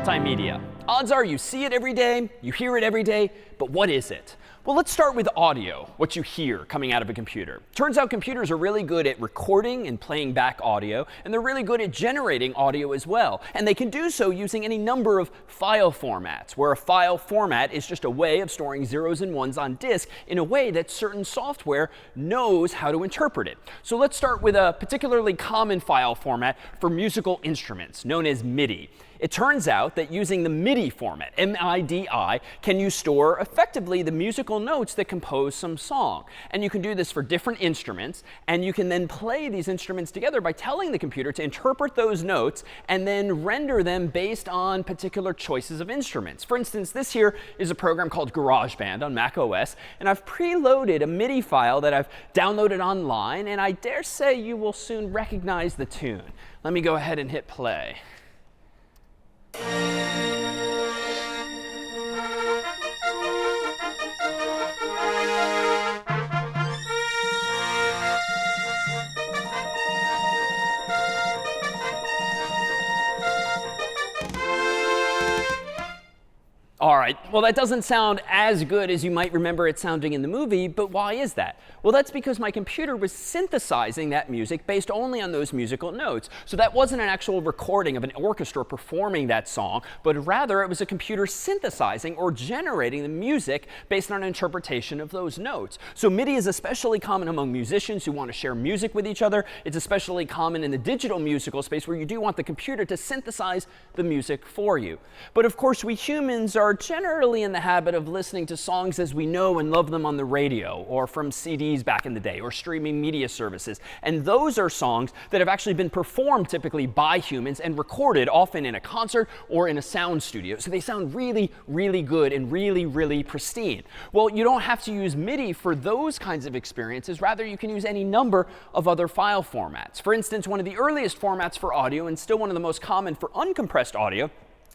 multimedia. Odds are you see it every day, you hear it every day, but what is it? Well, let's start with audio, what you hear coming out of a computer. Turns out computers are really good at recording and playing back audio, and they're really good at generating audio as well. And they can do so using any number of file formats, where a file format is just a way of storing zeros and ones on disk in a way that certain software knows how to interpret it. So let's start with a particularly common file format for musical instruments, known as MIDI. It turns out that using the MIDI format, M-I-D-I, can you store effectively the musical notes that compose some song. And you can do this for different instruments, and you can then play these instruments together by telling the computer to interpret those notes and then render them based on particular choices of instruments. For instance, this here is a program called GarageBand on Mac OS, and I've preloaded a MIDI file that I've downloaded online, and I dare say you will soon recognize the tune. Let me go ahead and hit play. All right, well, that doesn't sound as good as you might remember it sounding in the movie, but why is that? Well, that's because my computer was synthesizing that music based only on those musical notes. So that wasn't an actual recording of an orchestra performing that song, but rather it was a computer synthesizing or generating the music based on an interpretation of those notes. So MIDI is especially common among musicians who want to share music with each other. It's especially common in the digital musical space where you do want the computer to synthesize the music for you. But of course, we humans are generally in the habit of listening to songs as we know and love them on the radio or from CDs back in the day or streaming media services. And those are songs that have actually been performed typically by humans and recorded often in a concert or in a sound studio. So they sound really, really good and really, really pristine. Well, you don't have to use MIDI for those kinds of experiences. Rather, you can use any number of other file formats. For instance, one of the earliest formats for audio and still one of the most common for uncompressed audio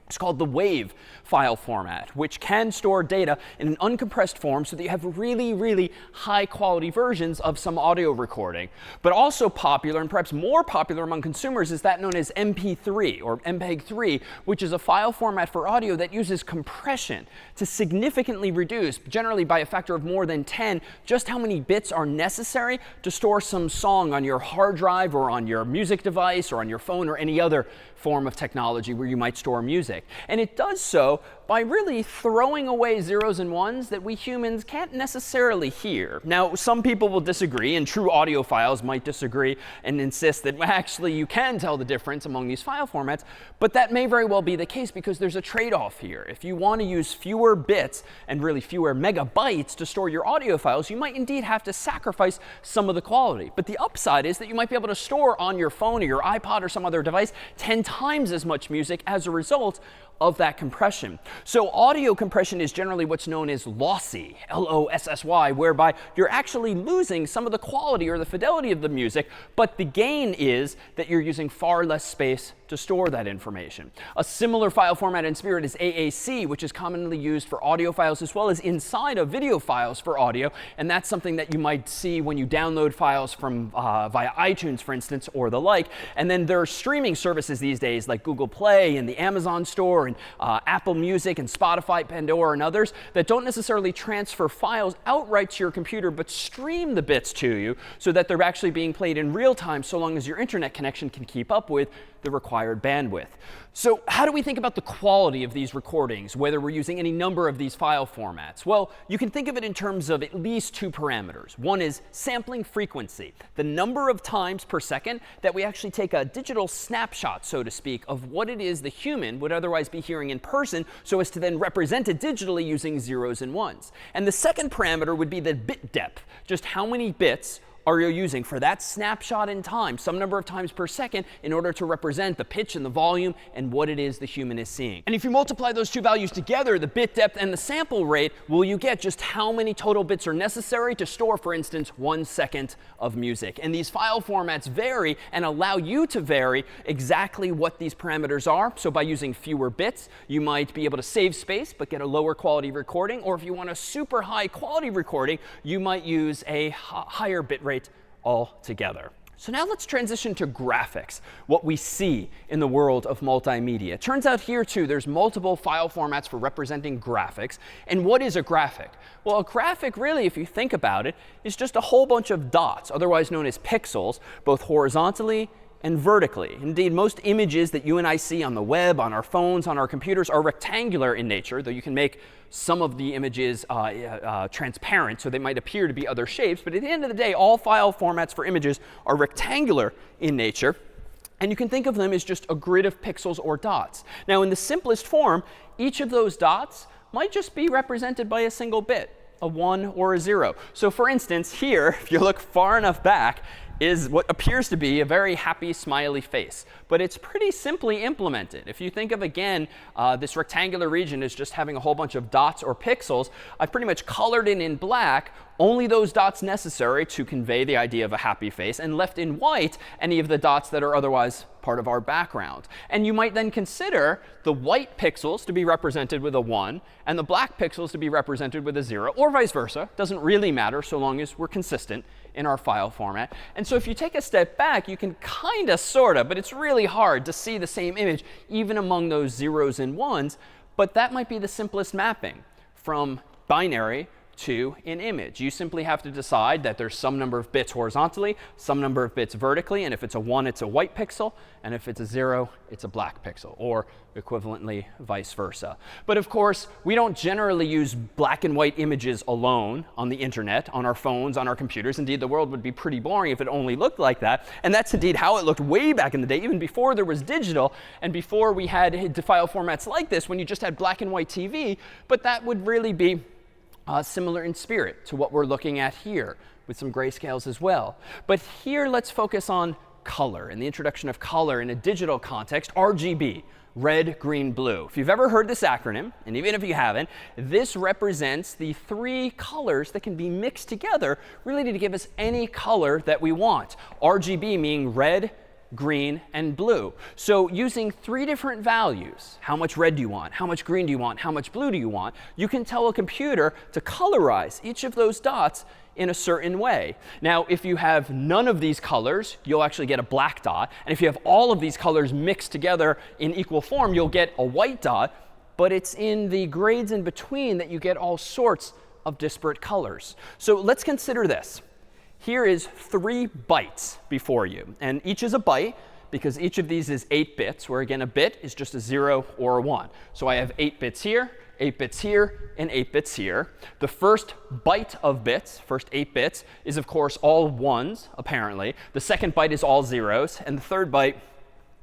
is called the WAV file format, which can store data in an uncompressed form so that you have really, really high quality versions of some audio recording. But also popular, and perhaps more popular among consumers, is that known as MP3 or MPEG-3, which is a file format for audio that uses compression to significantly reduce, generally by a factor of more than 10, just how many bits are necessary to store some song on your hard drive or on your music device or on your phone or any other form of technology where you might store music. And it does so by really throwing away zeros and ones that we humans can't necessarily hear. Now, some people will disagree, and true audiophiles might disagree and insist that actually you can tell the difference among these file formats, but that may very well be the case because there's a trade-off here. If you want to use fewer bits and really fewer megabytes to store your audio files, you might indeed have to sacrifice some of the quality. But the upside is that you might be able to store on your phone or your iPod or some other device 10 times as much music as a result of that compression. So audio compression is generally what's known as lossy, L-O-S-S-Y, whereby you're actually losing some of the quality or the fidelity of the music, but the gain is that you're using far less space to store that information. A similar file format in spirit is AAC, which is commonly used for audio files as well as inside of video files for audio. And that's something that you might see when you download files from via iTunes, for instance, or the like. And then there are streaming services these days like Google Play and the Amazon Store and Apple Music and Spotify, Pandora, and others that don't necessarily transfer files outright to your computer, but stream the bits to you so that they're actually being played in real time so long as your internet connection can keep up with the required bandwidth. So how do we think about the quality of these recordings, whether we're using any number of these file formats? Well, you can think of it in terms of at least two parameters. One is sampling frequency, the number of times per second that we actually take a digital snapshot, so to speak, of what it is the human would otherwise be hearing in person, so as to then represent it digitally using zeros and ones. And the second parameter would be the bit depth, just how many bits are you using for that snapshot in time, some number of times per second, in order to represent the pitch and the volume and what it is the human is seeing. And if you multiply those two values together, the bit depth and the sample rate, will you get just how many total bits are necessary to store, for instance, 1 second of music. And these file formats vary and allow you to vary exactly what these parameters are. So by using fewer bits, you might be able to save space but get a lower quality recording. Or if you want a super high quality recording, you might use a higher bit rate altogether. So now let's transition to graphics, what we see in the world of multimedia. It turns out here, too, there's multiple file formats for representing graphics. And what is a graphic? Well, a graphic, really, if you think about it, is just a whole bunch of dots, otherwise known as pixels, both horizontally and vertically. Indeed, most images that you and I see on the web, on our phones, on our computers are rectangular in nature, though you can make some of the images transparent, so they might appear to be other shapes. But at the end of the day, all file formats for images are rectangular in nature. And you can think of them as just a grid of pixels or dots. Now, in the simplest form, each of those dots might just be represented by a single bit, a 1 or a 0. So for instance, here, if you look far enough back, is what appears to be a very happy, smiley face. But it's pretty simply implemented. If you think of, again, this rectangular region as just having a whole bunch of dots or pixels, I've pretty much colored in black only those dots necessary to convey the idea of a happy face, and left in white any of the dots that are otherwise part of our background. And you might then consider the white pixels to be represented with a 1 and the black pixels to be represented with a 0, or vice versa. Doesn't really matter so long as we're consistent in our file format. And so if you take a step back, you can kind of, sort of, but it's really hard to see the same image even among those 0s and 1s. But that might be the simplest mapping from binary to an image. You simply have to decide that there's some number of bits horizontally, some number of bits vertically, and if it's a 1, it's a white pixel, and if it's a 0, it's a black pixel, or equivalently vice versa. But of course, we don't generally use black and white images alone on the internet, on our phones, on our computers. Indeed, the world would be pretty boring if it only looked like that. And that's indeed how it looked way back in the day, even before there was digital and before we had file formats like this, when you just had black and white TV. But that would really be similar in spirit to what we're looking at here, with some grayscales as well. But here, let's focus on color and the introduction of color in a digital context, RGB, red, green, blue. If you've ever heard this acronym, and even if you haven't, this represents the 3 colors that can be mixed together really to give us any color that we want. RGB meaning red, green, and blue. So using 3 different values, how much red do you want, how much green do you want, how much blue do you want, you can tell a computer to colorize each of those dots in a certain way. Now, if you have none of these colors, you'll actually get a black dot. And if you have all of these colors mixed together in equal form, you'll get a white dot. But it's in the grades in between that you get all sorts of disparate colors. So let's consider this. Here is 3 bytes before you. And each is a byte because each of these is 8 bits, where again, a bit is just a 0 or a 1. So I have 8 bits here, 8 bits here, and 8 bits here. The first byte of bits, first 8 bits, is of course all 1s, apparently. The second byte is all 0s, and the third byte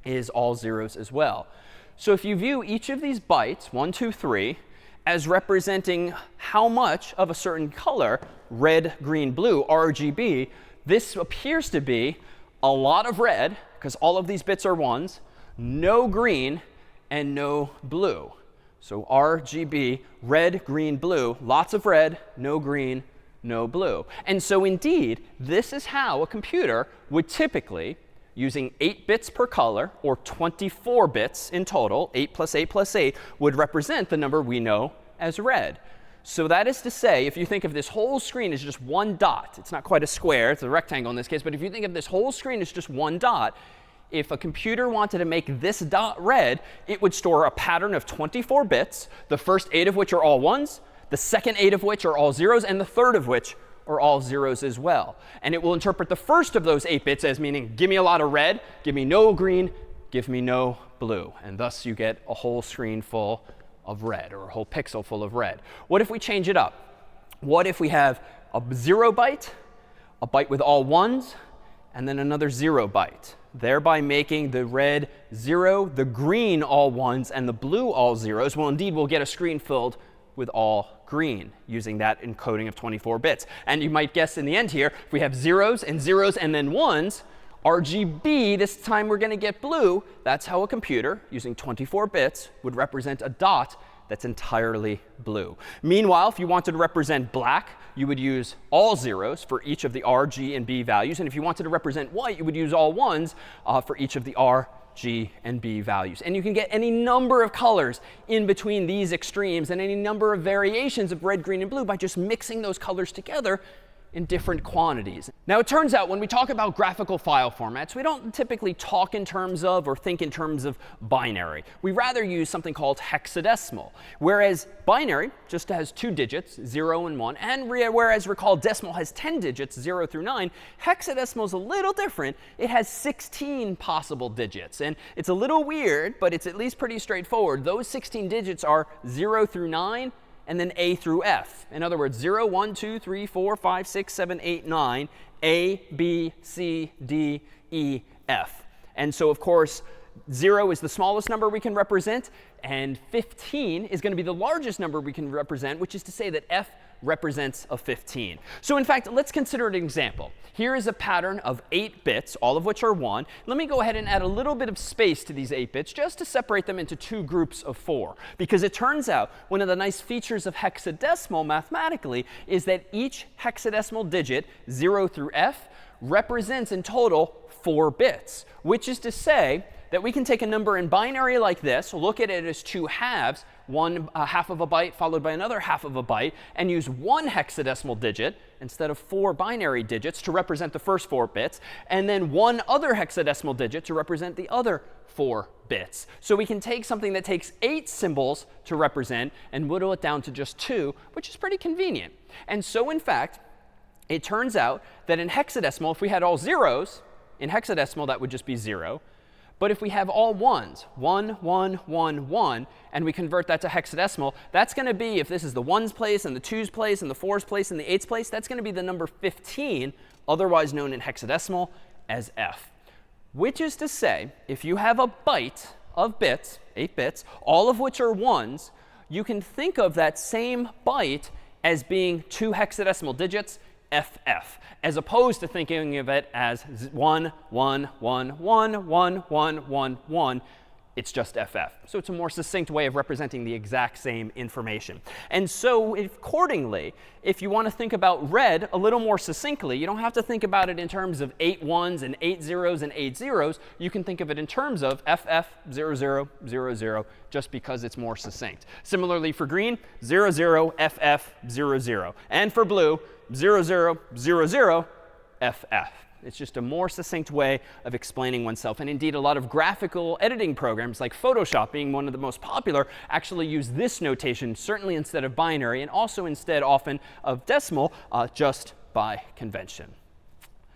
is all 0s as well. So if you view each of these bytes, 1, 2, 3, as representing how much of a certain color, red, green, blue, RGB, this appears to be a lot of red, because all of these bits are 1s, no green, and no blue. So RGB, red, green, blue, lots of red, no green, no blue. And so indeed, this is how a computer would typically, using 8 bits per color, or 24 bits in total, 8 plus 8 plus 8, would represent the number we know as red. So that is to say, if you think of this whole screen as just one dot, it's not quite a square, it's a rectangle in this case, but if you think of this whole screen as just one dot, if a computer wanted to make this dot red, it would store a pattern of 24 bits, the first 8 of which are all 1s, the second 8 of which are all 0s, and the third of which are all 0s as well. And it will interpret the first of those 8 bits as meaning, give me a lot of red, give me no green, give me no blue. And thus you get a whole screen full of red, or a whole pixel full of red. What if we change it up? What if we have a 0 byte, a byte with all 1s, and then another 0 byte, thereby making the red 0, the green all 1s, and the blue all 0s? Well, indeed, we'll get a screen filled with all green using that encoding of 24 bits. And you might guess in the end here, if we have 0s and then 1s, RGB, this time we're going to get blue. That's how a computer, using 24 bits, would represent a dot that's entirely blue. Meanwhile, if you wanted to represent black, you would use all 0s for each of the R, G, and B values. And if you wanted to represent white, you would use all 1s for each of the R, G, and B values. And you can get any number of colors in between these extremes and any number of variations of red, green, and blue by just mixing those colors together in different quantities. Now, it turns out when we talk about graphical file formats, we don't typically talk in terms of or think in terms of binary. We rather use something called hexadecimal, whereas binary just has 2 digits, 0 and 1, and whereas recall decimal has 10 digits, 0 through 9, hexadecimal is a little different. It has 16 possible digits, and it's a little weird, but it's at least pretty straightforward. Those 16 digits are 0 through 9, and then A through F. In other words, 0, 1, 2, 3, 4, 5, 6, 7, 8, 9, A, B, C, D, E, F. And so, of course, 0 is the smallest number we can represent, and 15 is going to be the largest number we can represent, which is to say that F represents a 15. So in fact, let's consider an example. Here is a pattern of 8 bits, all of which are 1. Let me go ahead and add a little bit of space to these 8 bits just to separate them into 2 groups of 4. Because it turns out one of the nice features of hexadecimal mathematically is that each hexadecimal digit, 0 through F, represents in total 4 bits, which is to say that we can take a number in binary like this, look at it as 2 halves, one half of a byte followed by another half of a byte, and use 1 hexadecimal digit instead of 4 binary digits to represent the first 4 bits, and then 1 other hexadecimal digit to represent the other 4 bits. So we can take something that takes 8 symbols to represent and whittle it down to just 2, which is pretty convenient. And so in fact, it turns out that in hexadecimal, if we had all zeros, in hexadecimal that would just be 0. But if we have all ones, 1, 1, 1, 1, and we convert that to hexadecimal, that's going to be, if this is the 1's place and the 2's place and the 4's place and the 8's place, that's going to be the number 15, otherwise known in hexadecimal as F. Which is to say, if you have a byte of bits, 8 bits, all of which are 1's, you can think of that same byte as being 2 hexadecimal digits, FF, as opposed to thinking of it as 1, 1, 1, 1, 1, 1, 1, 1. It's just FF. So it's a more succinct way of representing the exact same information. And so accordingly, if you want to think about red a little more succinctly, you don't have to think about it in terms of 8 1s and 8 0s and 8 0s. You can think of it in terms of FF 0, 0, 0, 0, just because it's more succinct. Similarly for green, 0, 0, FF 0, 0. And for blue, 0, 0, 0, 0, FF. It's just a more succinct way of explaining oneself. And indeed, a lot of graphical editing programs, like Photoshop being one of the most popular, actually use this notation, certainly instead of binary, and also instead often of decimal, just by convention.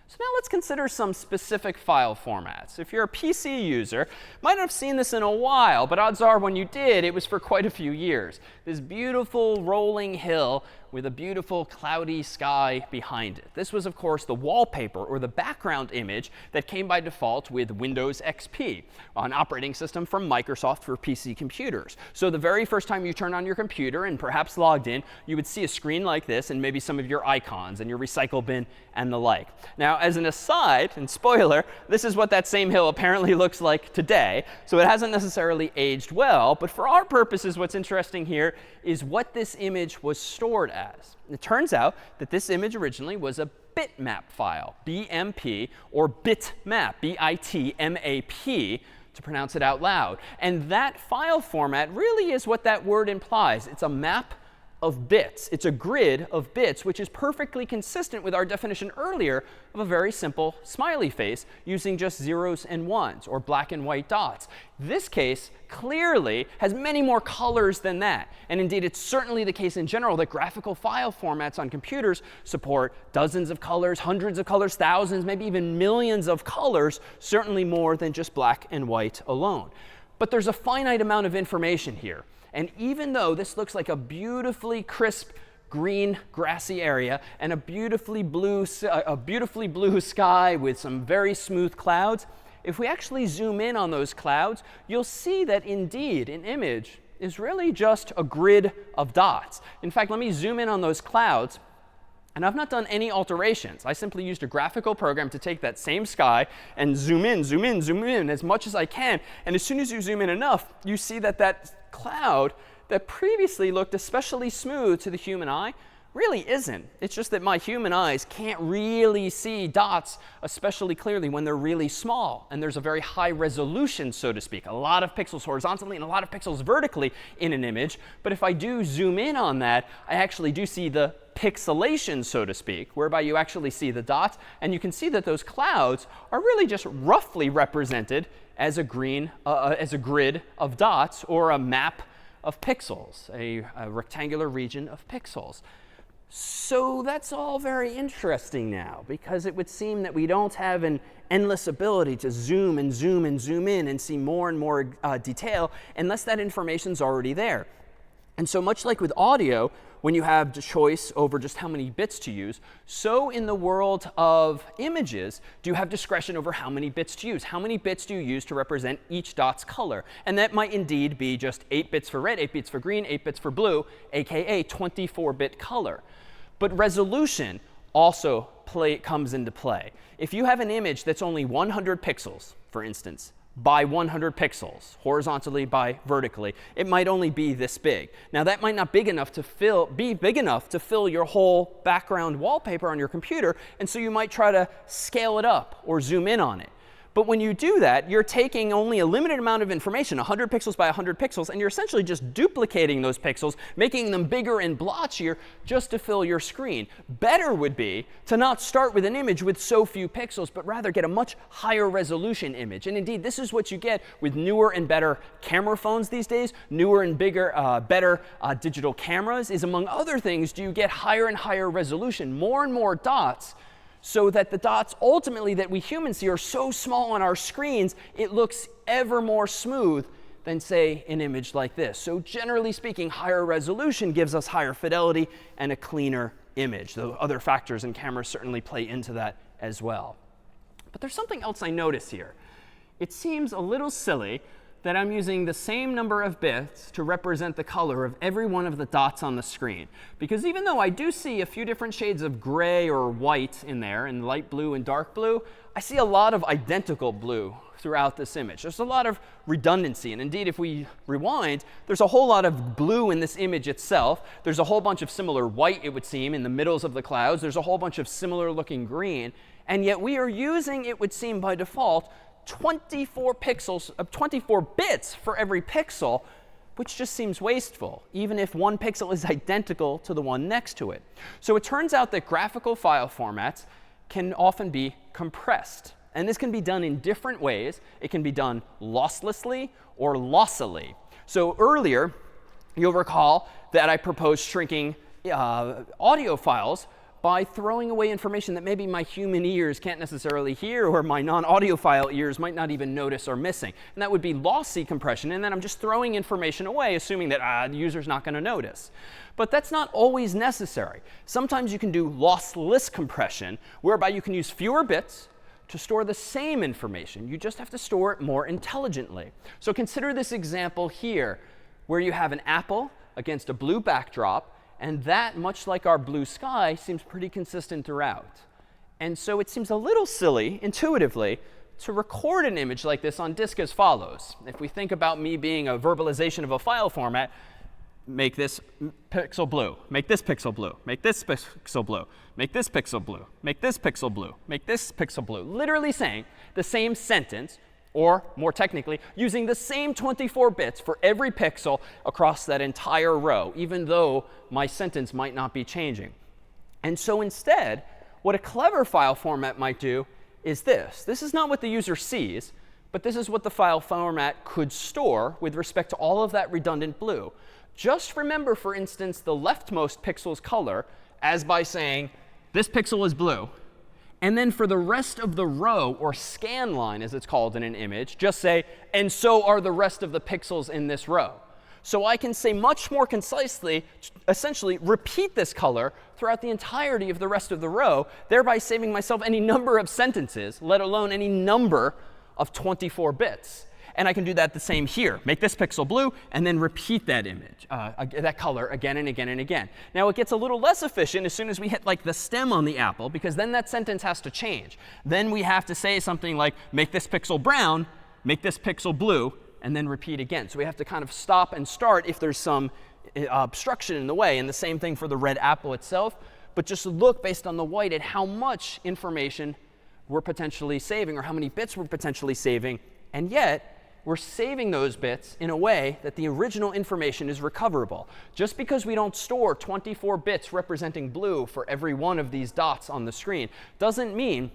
So now let's consider some specific file formats. If you're a PC user, might not have seen this in a while, but odds are when you did, it was for quite a few years. This beautiful rolling hill with a beautiful cloudy sky behind it. This was, of course, the wallpaper or the background image that came by default with Windows XP, an operating system from Microsoft for PC computers. So the very first time you turn on your computer and perhaps logged in, you would see a screen like this and maybe some of your icons and your recycle bin and the like. Now, as an aside, and spoiler, this is what that same hill apparently looks like today. So it hasn't necessarily aged well. But for our purposes, what's interesting here is what this image was stored as. It turns out that this image originally was a bitmap file, BMP, or bitmap, B-I-T-M-A-P, to pronounce it out loud. And that file format really is what that word implies. It's a map of bits. It's a grid of bits, which is perfectly consistent with our definition earlier of a very simple smiley face using just zeros and ones, or black and white dots. This case clearly has many more colors than that. And indeed, it's certainly the case in general that graphical file formats on computers support dozens of colors, hundreds of colors, thousands, maybe even millions of colors, certainly more than just black and white alone. But there's a finite amount of information here. And even though this looks like a beautifully crisp green grassy area and a beautifully blue sky with some very smooth clouds, if we actually zoom in on those clouds, you'll see that indeed an image is really just a grid of dots. In fact, let me zoom in on those clouds. And I've not done any alterations. I simply used a graphical program to take that same sky and zoom in, zoom in, zoom in as much as I can. And as soon as you zoom in enough, you see that that cloud that previously looked especially smooth to the human eye really isn't. It's just that my human eyes can't really see dots especially clearly when they're really small. And there's a very high resolution, so to speak, a lot of pixels horizontally and a lot of pixels vertically in an image. But if I do zoom in on that, I actually do see the pixelation, so to speak, whereby you actually see the dots. And you can see that those clouds are really just roughly represented as a grid of dots or a map of pixels, a rectangular region of pixels. So that's all very interesting now, because it would seem that we don't have an endless ability to zoom and zoom and zoom in and see more and more detail unless that information's already there. And so much like with audio, when you have the choice over just how many bits to use, so in the world of images, do you have discretion over how many bits to use? How many bits do you use to represent each dot's color? And that might indeed be just 8 bits for red, 8 bits for green, 8 bits for blue, aka 24-bit color. But resolution also comes into play. If you have an image that's only 100 pixels, for instance, by 100 pixels, horizontally by vertically, it might only be this big. Now, that might not be big enough to fill your whole background wallpaper on your computer, and so you might try to scale it up or zoom in on it. But when you do that, you're taking only a limited amount of information, 100 pixels by 100 pixels, and you're essentially just duplicating those pixels, making them bigger and blotchier just to fill your screen. Better would be to not start with an image with so few pixels, but rather get a much higher resolution image. And indeed, this is what you get with newer and better camera phones these days. Newer and better digital cameras is, among other things, do you get higher and higher resolution, more and more dots, so that the dots ultimately that we humans see are so small on our screens, it looks ever more smooth than, say, an image like this. So generally speaking, higher resolution gives us higher fidelity and a cleaner image. Though other factors in cameras certainly play into that as well. But there's something else I notice here. It seems a little silly that I'm using the same number of bits to represent the color of every one of the dots on the screen. Because even though I do see a few different shades of gray or white in there, and light blue and dark blue, I see a lot of identical blue throughout this image. There's a lot of redundancy. And indeed, if we rewind, there's a whole lot of blue in this image itself. There's a whole bunch of similar white, it would seem, in the middles of the clouds. There's a whole bunch of similar looking green. And yet we are using, it would seem by default, 24 bits for every pixel, which just seems wasteful, even if one pixel is identical to the one next to it. So it turns out that graphical file formats can often be compressed. And this can be done in different ways. It can be done losslessly or lossily. So earlier, you'll recall that I proposed shrinking audio files by throwing away information that maybe my human ears can't necessarily hear, or my non-audiophile ears might not even notice or missing. And that would be lossy compression. And then I'm just throwing information away, assuming that the user's not going to notice. But that's not always necessary. Sometimes you can do lossless compression, whereby you can use fewer bits to store the same information. You just have to store it more intelligently. So consider this example here, where you have an apple against a blue backdrop. And that, much like our blue sky, seems pretty consistent throughout. And so it seems a little silly, intuitively, to record an image like this on disk as follows. If we think about me being a verbalization of a file format, make this pixel blue, make this pixel blue, make this pixel blue, make this pixel blue, make this pixel blue, make this pixel blue. Literally saying the same sentence, or more technically, using the same 24 bits for every pixel across that entire row, even though my sentence might not be changing. And so instead, what a clever file format might do is this. This is not what the user sees, but this is what the file format could store with respect to all of that redundant blue. Just remember, for instance, the leftmost pixel's color as by saying, this pixel is blue. And then for the rest of the row, or scan line as it's called in an image, just say, and so are the rest of the pixels in this row. So I can say much more concisely, essentially repeat this color throughout the entirety of the rest of the row, thereby saving myself any number of sentences, let alone any number of 24 bits. And I can do that the same here. Make this pixel blue, and then repeat that image, that color again and again and again. Now, it gets a little less efficient as soon as we hit like the stem on the apple, because then that sentence has to change. Then we have to say something like, make this pixel brown, make this pixel blue, and then repeat again. So we have to kind of stop and start if there's some obstruction in the way. And the same thing for the red apple itself. But just look based on the white at how much information we're potentially saving, or how many bits we're potentially saving. And yet, we're saving those bits in a way that the original information is recoverable. Just because we don't store 24 bits representing blue for every one of these dots on the screen doesn't mean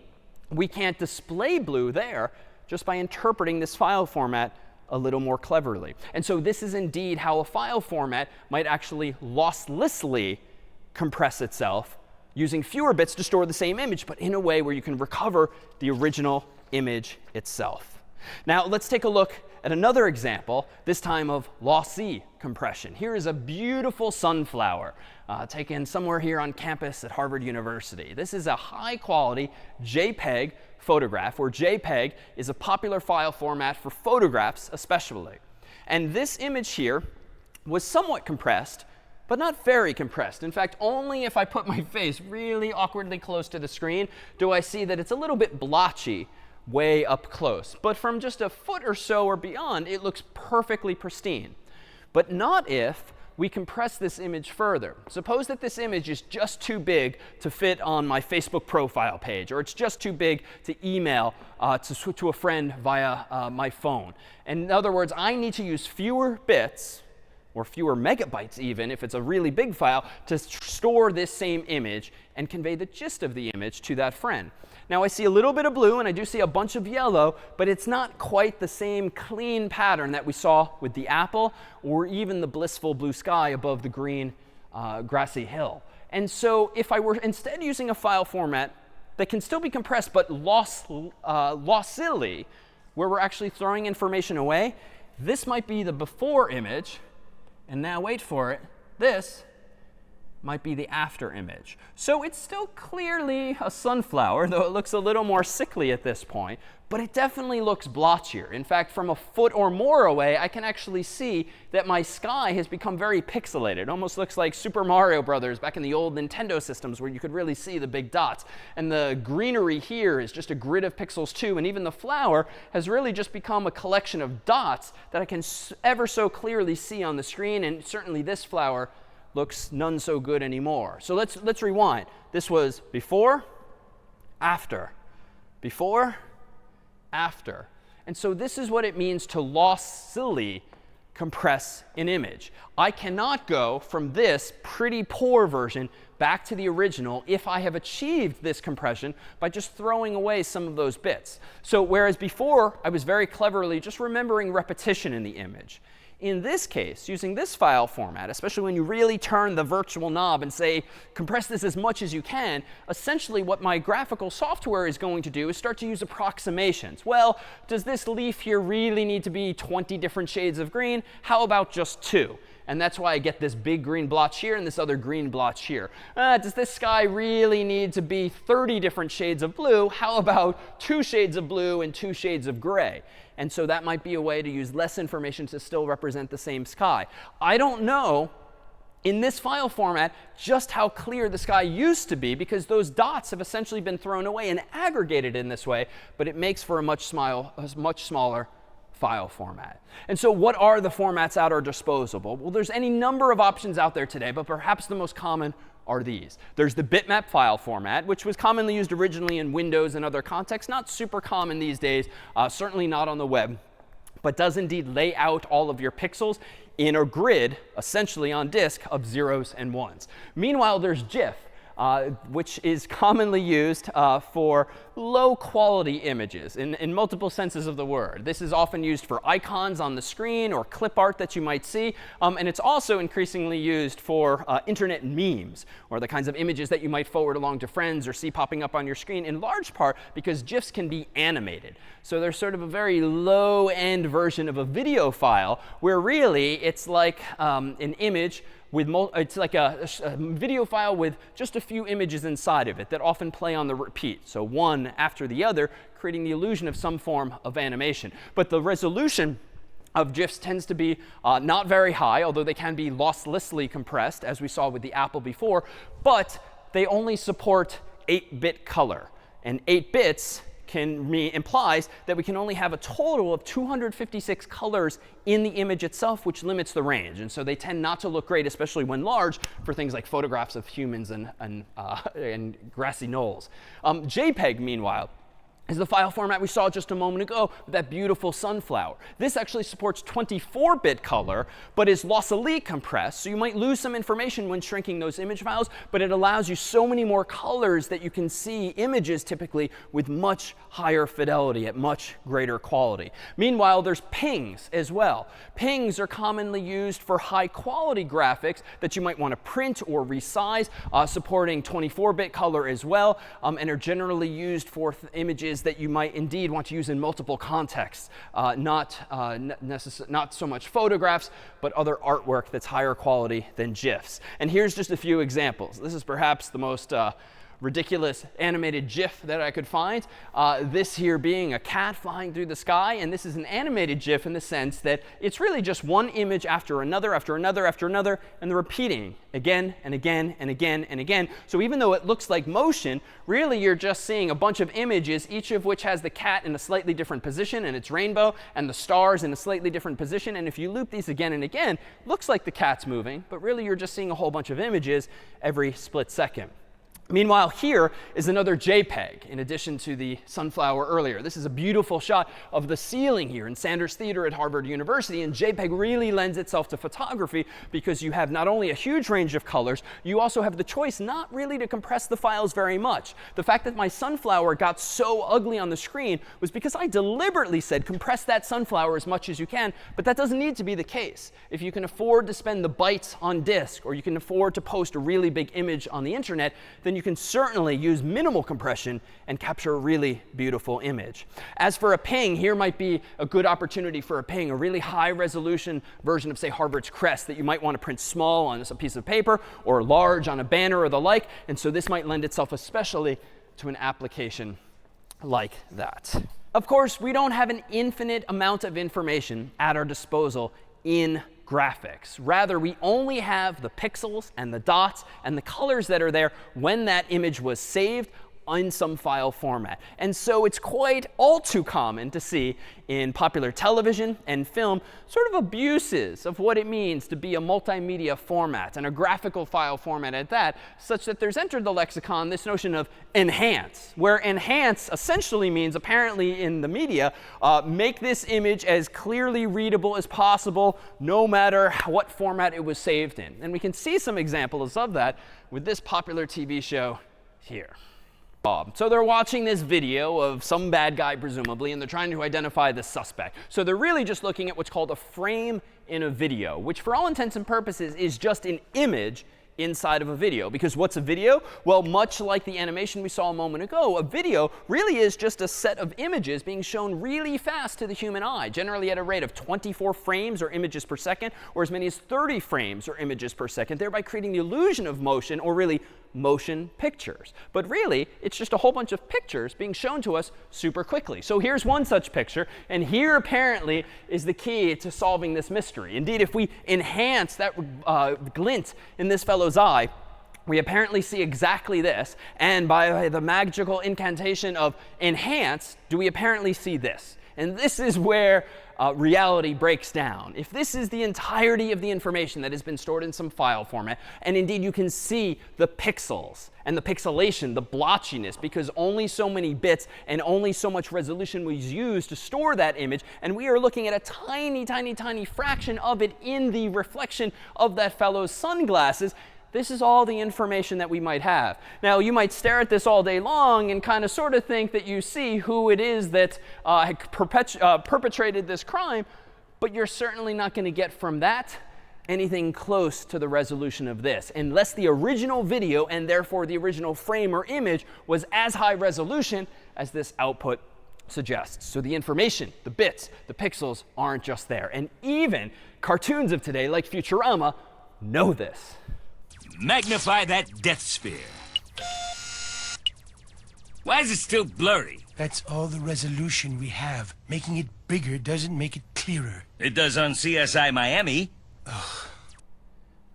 we can't display blue there just by interpreting this file format a little more cleverly. And so this is indeed how a file format might actually losslessly compress itself, using fewer bits to store the same image, but in a way where you can recover the original image itself. Now, let's take a look at another example, this time of lossy compression. Here is a beautiful sunflower taken somewhere here on campus at Harvard University. This is a high-quality JPEG photograph, where JPEG is a popular file format for photographs especially. And this image here was somewhat compressed, but not very compressed. In fact, only if I put my face really awkwardly close to the screen do I see that it's a little bit blotchy way up close. But from just a foot or so or beyond, it looks perfectly pristine. But not if we compress this image further. Suppose that this image is just too big to fit on my Facebook profile page, or it's just too big to email to a friend via my phone. And in other words, I need to use fewer bits, or fewer megabytes even, if it's a really big file, to store this same image and convey the gist of the image to that friend. Now, I see a little bit of blue, and I do see a bunch of yellow, but it's not quite the same clean pattern that we saw with the apple, or even the blissful blue sky above the green grassy hill. And so if I were instead using a file format that can still be compressed, but lossily, where we're actually throwing information away, this might be the before image. And now wait for it, this might be the after image. So it's still clearly a sunflower, though it looks a little more sickly at this point. But it definitely looks blotchier. In fact, from a foot or more away, I can actually see that my sky has become very pixelated. It almost looks like Super Mario Brothers back in the old Nintendo systems, where you could really see the big dots. And the greenery here is just a grid of pixels too. And even the flower has really just become a collection of dots that I can ever so clearly see on the screen. And certainly this flower looks none so good anymore. So let's rewind. This was before, after, before, after. And so this is what it means to lossily compress an image. I cannot go from this pretty poor version back to the original if I have achieved this compression by just throwing away some of those bits. So whereas before I was very cleverly just remembering repetition in the image, in this case, using this file format, especially when you really turn the virtual knob and say, compress this as much as you can, essentially what my graphical software is going to do is start to use approximations. Well, does this leaf here really need to be 20 different shades of green? How about just 2? And that's why I get this big green blotch here and this other green blotch here. Does this sky really need to be 30 different shades of blue? How about 2 shades of blue and 2 shades of gray? And so that might be a way to use less information to still represent the same sky. I don't know in this file format just how clear the sky used to be, because those dots have essentially been thrown away and aggregated in this way. But it makes for a much smaller file format. And so what are the formats at our disposal? Well, there's any number of options out there today, but perhaps the most common are these. There's the bitmap file format, which was commonly used originally in Windows and other contexts. Not super common these days, certainly not on the web, but does indeed lay out all of your pixels in a grid, essentially on disk, of zeros and ones. Meanwhile, there's GIF, which is commonly used for low-quality images in multiple senses of the word. This is often used for icons on the screen or clip art that you might see. And it's also increasingly used for internet memes, or the kinds of images that you might forward along to friends or see popping up on your screen, in large part because GIFs can be animated. So there's sort of a very low-end version of a video file where really it's like an image it's like a video file with just a few images inside of it that often play on the repeat. So one after the other, creating the illusion of some form of animation. But the resolution of GIFs tends to be not very high, although they can be losslessly compressed, as we saw with the apple before. But they only support 8-bit color. And 8 bits implies that we can only have a total of 256 colors in the image itself, which limits the range. And so they tend not to look great, especially when large, for things like photographs of humans and grassy knolls. JPEG, meanwhile, is the file format we saw just a moment ago, that beautiful sunflower. This actually supports 24-bit color, but is lossily compressed. So you might lose some information when shrinking those image files, but it allows you so many more colors that you can see images typically with much higher fidelity at much greater quality. Meanwhile, there's PNGs as well. PNGs are commonly used for high-quality graphics that you might want to print or resize, supporting 24-bit color as well, and are generally used for images that you might indeed want to use in multiple contexts, not so much photographs, but other artwork that's higher quality than GIFs. And here's just a few examples. This is perhaps the most ridiculous animated GIF that I could find. This here being a cat flying through the sky. And this is an animated GIF in the sense that it's really just one image after another, after another, after another, and they're repeating again and again and again and again. So even though it looks like motion, really you're just seeing a bunch of images, each of which has the cat in a slightly different position and its rainbow, and the stars in a slightly different position. And if you loop these again and again, it looks like the cat's moving, but really you're just seeing a whole bunch of images every split second. Meanwhile, here is another JPEG, in addition to the sunflower earlier. This is a beautiful shot of the ceiling here in Sanders Theater at Harvard University. And JPEG really lends itself to photography because you have not only a huge range of colors, you also have the choice not really to compress the files very much. The fact that my sunflower got so ugly on the screen was because I deliberately said compress that sunflower as much as you can. But that doesn't need to be the case. If you can afford to spend the bytes on disk, or you can afford to post a really big image on the internet, then you can certainly use minimal compression and capture a really beautiful image. As for a PNG, here might be a good opportunity for a PNG, a really high resolution version of, say, Harvard's crest that you might want to print small on a piece of paper or large on a banner or the like. And so this might lend itself especially to an application like that. Of course, we don't have an infinite amount of information at our disposal in graphics. Rather, we only have the pixels and the dots and the colors that are there when that image was saved in some file format. And so it's quite all too common to see in popular television and film sort of abuses of what it means to be a multimedia format and a graphical file format at that, such that there's entered the lexicon this notion of enhance, where enhance essentially means, apparently in the media, make this image as clearly readable as possible, no matter what format it was saved in. And we can see some examples of that with this popular TV show here. So they're watching this video of some bad guy, presumably, and they're trying to identify the suspect. So they're really just looking at what's called a frame in a video, which for all intents and purposes is just an image inside of a video. Because what's a video? Well, much like the animation we saw a moment ago, a video really is just a set of images being shown really fast to the human eye, generally at a rate of 24 frames or images per second, or as many as 30 frames or images per second, thereby creating the illusion of motion, or really motion pictures. But really, it's just a whole bunch of pictures being shown to us super quickly. So here's one such picture. And here, apparently, is the key to solving this mystery. Indeed, if we enhance that glint in this fellow's eye, we apparently see exactly this. And by the magical incantation of enhance, do we apparently see this. And this is where reality breaks down. If this is the entirety of the information that has been stored in some file format, and indeed you can see the pixels and the pixelation, the blotchiness, because only so many bits and only so much resolution was used to store that image, and we are looking at a tiny, tiny, tiny fraction of it in the reflection of that fellow's sunglasses, this is all the information that we might have. Now, you might stare at this all day long and kind of sort of think that you see who it is that perpetrated this crime, but you're certainly not going to get from that anything close to the resolution of this, unless the original video, and therefore the original frame or image, was as high resolution as this output suggests. So the information, the bits, the pixels aren't just there. And even cartoons of today, like Futurama, know this. Magnify that death sphere. Why is it still blurry? That's all the resolution we have. Making it bigger doesn't make it clearer. It does on CSI Miami.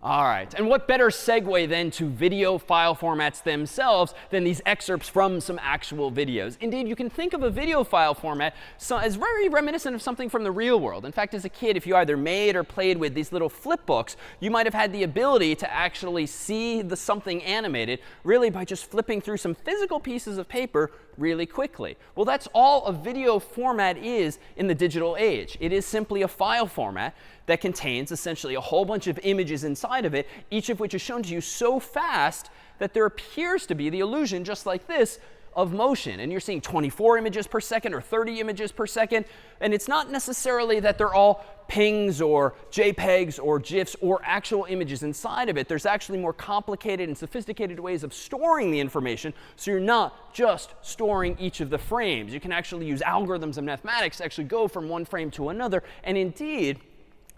All right, and what better segue then to video file formats themselves than these excerpts from some actual videos? Indeed, you can think of a video file format as very reminiscent of something from the real world. In fact, as a kid, if you either made or played with these little flip books, you might have had the ability to actually see the something animated really by just flipping through some physical pieces of paper really quickly. Well, that's all a video format is in the digital age. It is simply a file format that contains essentially a whole bunch of images inside of it, each of which is shown to you so fast that there appears to be the illusion, just like this, of motion. And you're seeing 24 images per second or 30 images per second. And it's not necessarily that they're all pings or JPEGs or GIFs or actual images inside of it. There's actually more complicated and sophisticated ways of storing the information. So you're not just storing each of the frames. You can actually use algorithms and mathematics to actually go from one frame to another. And indeed,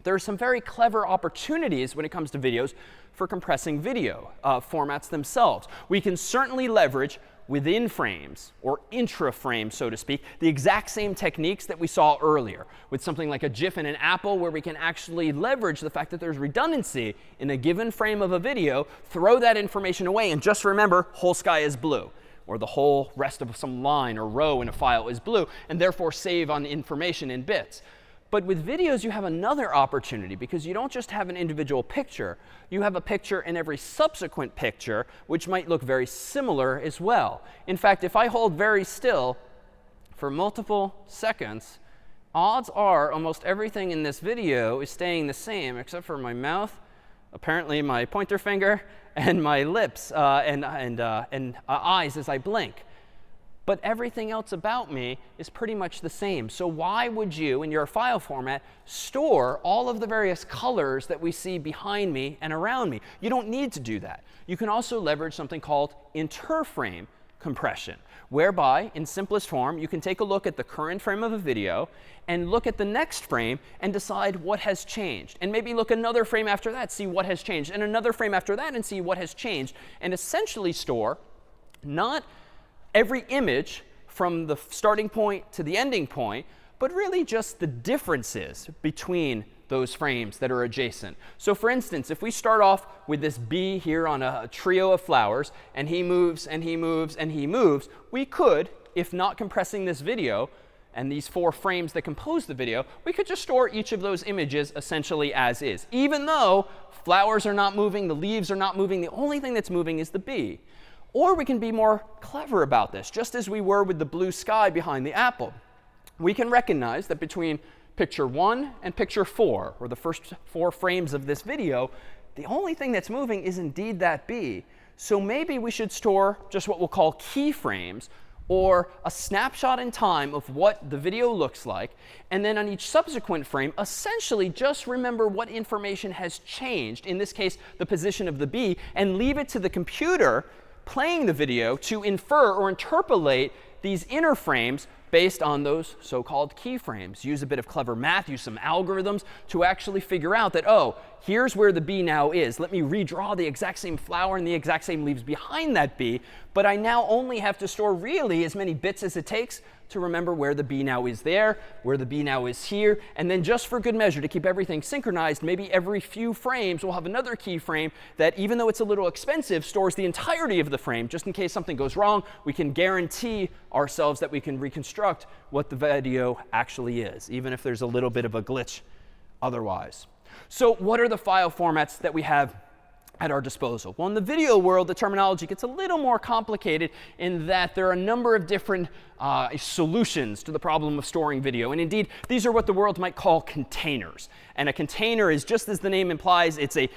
there are some very clever opportunities when it comes to videos for compressing video formats themselves. We can certainly leverage within frames, or intra-frames, so to speak, the exact same techniques that we saw earlier with something like a GIF and an apple, where we can actually leverage the fact that there's redundancy in a given frame of a video, throw that information away, and just remember, whole sky is blue, or the whole rest of some line or row in a file is blue, and therefore save on the information in bits. But with videos, you have another opportunity, because you don't just have an individual picture. You have a picture in every subsequent picture, which might look very similar as well. In fact, if I hold very still for multiple seconds, odds are almost everything in this video is staying the same, except for my mouth, apparently my pointer finger, and my lips and eyes as I blink. But everything else about me is pretty much the same. So why would you, in your file format, store all of the various colors that we see behind me and around me? You don't need to do that. You can also leverage something called interframe compression, whereby, in simplest form, you can take a look at the current frame of a video and look at the next frame and decide what has changed. And maybe look another frame after that, see what has changed, and another frame after that and see what has changed, and essentially store not every image from the starting point to the ending point, but really just the differences between those frames that are adjacent. So for instance, if we start off with this bee here on a trio of flowers, and he moves, and he moves, and he moves, we could, if not compressing this video, and these 4 frames that compose the video, we could just store each of those images essentially as is. Even though flowers are not moving, the leaves are not moving, the only thing that's moving is the bee. Or we can be more clever about this, just as we were with the blue sky behind the apple. We can recognize that between picture 1 and picture 4, or the first 4 frames of this video, the only thing that's moving is indeed that bee. So maybe we should store just what we'll call keyframes, or a snapshot in time of what the video looks like. And then on each subsequent frame, essentially just remember what information has changed, in this case, the position of the bee, and leave it to the computer playing the video to infer or interpolate these inner frames based on those so-called keyframes. Use a bit of clever math, use some algorithms to actually figure out that, oh, here's where the bee now is. Let me redraw the exact same flower and the exact same leaves behind that bee. But I now only have to store really as many bits as it takes to remember where the bee now is there, where the bee now is here. And then just for good measure, to keep everything synchronized, maybe every few frames we'll have another keyframe that, even though it's a little expensive, stores the entirety of the frame. Just in case something goes wrong, we can guarantee ourselves that we can reconstruct what the video actually is, even if there's a little bit of a glitch otherwise. So what are the file formats that we have at our disposal? Well, in the video world, the terminology gets a little more complicated in that there are a number of different solutions to the problem of storing video. And indeed, these are what the world might call containers. And a container is, just as the name implies, it's a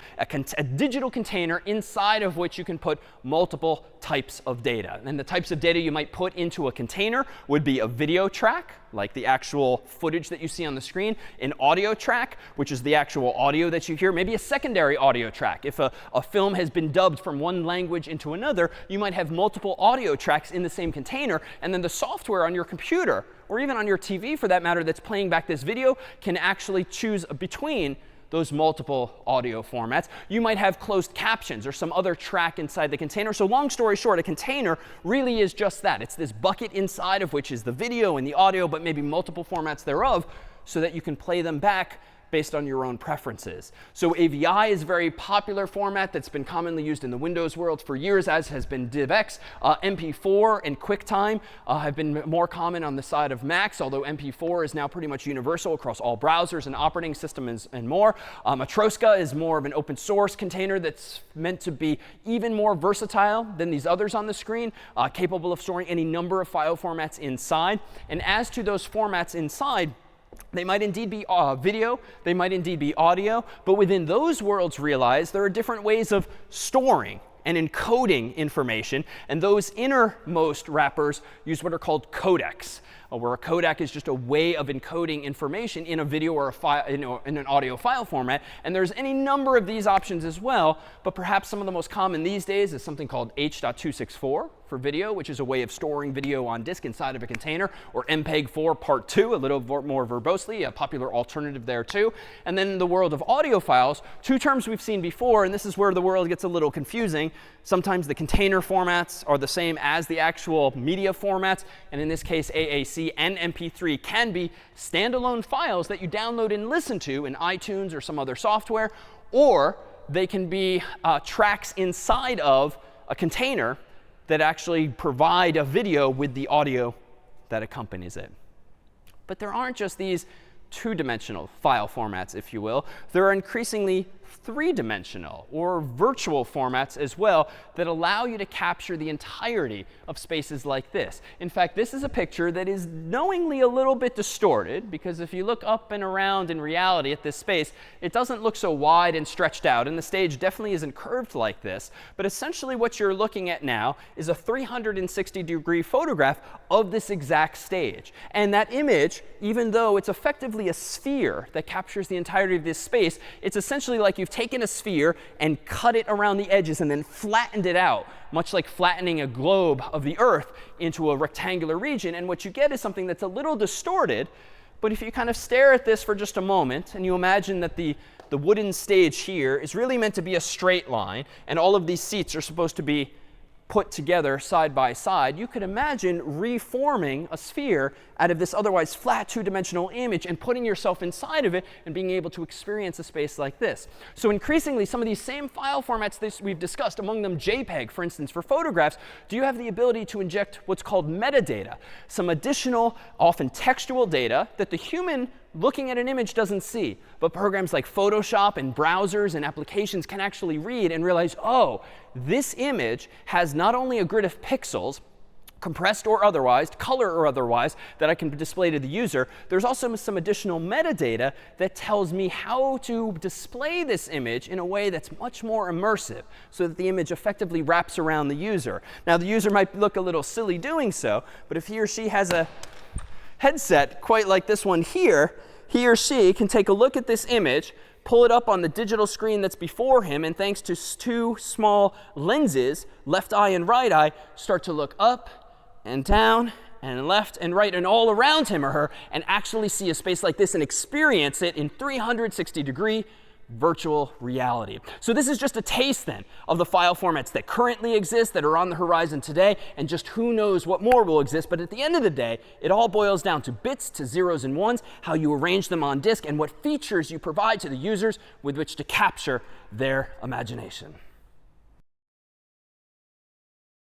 digital container inside of which you can put multiple types of data. And the types of data you might put into a container would be a video track, like the actual footage that you see on the screen, an audio track, which is the actual audio that you hear, maybe a secondary audio track. If a film has been dubbed from one language into another, you might have multiple audio tracks in the same container, and then the software on your computer, or even on your TV for that matter, that's playing back this video can actually choose between those multiple audio formats. You might have closed captions or some other track inside the container. So long story short, a container really is just that. It's this bucket inside of which is the video and the audio, but maybe multiple formats thereof, so that you can play them back based on your own preferences. So AVI is a very popular format that's been commonly used in the Windows world for years, as has been DivX. MP4 and QuickTime have been more common on the side of Macs, although MP4 is now pretty much universal across all browsers and operating systems and more. Atroska is more of an open source container that's meant to be even more versatile than these others on the screen, capable of storing any number of file formats inside. And as to those formats inside, they might indeed be video, they might indeed be audio, but within those worlds, realize there are different ways of storing and encoding information, and those innermost wrappers use what are called codecs, where a codec is just a way of encoding information in a video or a file, in an audio file format. And there's any number of these options as well, but perhaps some of the most common these days is something called H.264 for video, which is a way of storing video on disk inside of a container, or MPEG-4 Part 2, a little more verbosely, a popular alternative there too. And then in the world of audio files, two terms we've seen before, and this is where the world gets a little confusing. Sometimes the container formats are the same as the actual media formats, and in this case, AAC and MP3 can be standalone files that you download and listen to in iTunes or some other software, or they can be tracks inside of a container that actually provide a video with the audio that accompanies it. But there aren't just these two-dimensional file formats, if you will. There are increasingly three-dimensional or virtual formats as well that allow you to capture the entirety of spaces like this. In fact, this is a picture that is knowingly a little bit distorted, because if you look up and around in reality at this space, it doesn't look so wide and stretched out, and the stage definitely isn't curved like this. But essentially what you're looking at now is a 360-degree photograph of this exact stage. And that image, even though it's effectively a sphere that captures the entirety of this space, it's essentially like you've taken a sphere and cut it around the edges and then flattened it out, much like flattening a globe of the Earth into a rectangular region. And what you get is something that's a little distorted. But if you kind of stare at this for just a moment, and you imagine that the wooden stage here is really meant to be a straight line, and all of these seats are supposed to be put together side by side, you could imagine reforming a sphere out of this otherwise flat two-dimensional image and putting yourself inside of it and being able to experience a space like this. So increasingly, some of these same file formats we've discussed, among them JPEG, for instance, for photographs, do you have the ability to inject what's called metadata, some additional, often textual data that the human looking at an image doesn't see, but programs like Photoshop and browsers and applications can actually read and realize, oh, this image has not only a grid of pixels, compressed or otherwise, color or otherwise, that I can display to the user. There's also some additional metadata that tells me how to display this image in a way that's much more immersive, so that the image effectively wraps around the user. Now, the user might look a little silly doing so, but if he or she has a headset quite like this one here, he or she can take a look at this image, pull it up on the digital screen that's before him, and thanks to two small lenses, left eye and right eye, start to look up and down and left and right and all around him or her, and actually see a space like this and experience it in 360-degree virtual reality. So this is just a taste then of the file formats that currently exist, that are on the horizon today, and just who knows what more will exist. But at the end of the day, it all boils down to bits, to zeros and ones, how you arrange them on disk, and what features you provide to the users with which to capture their imagination.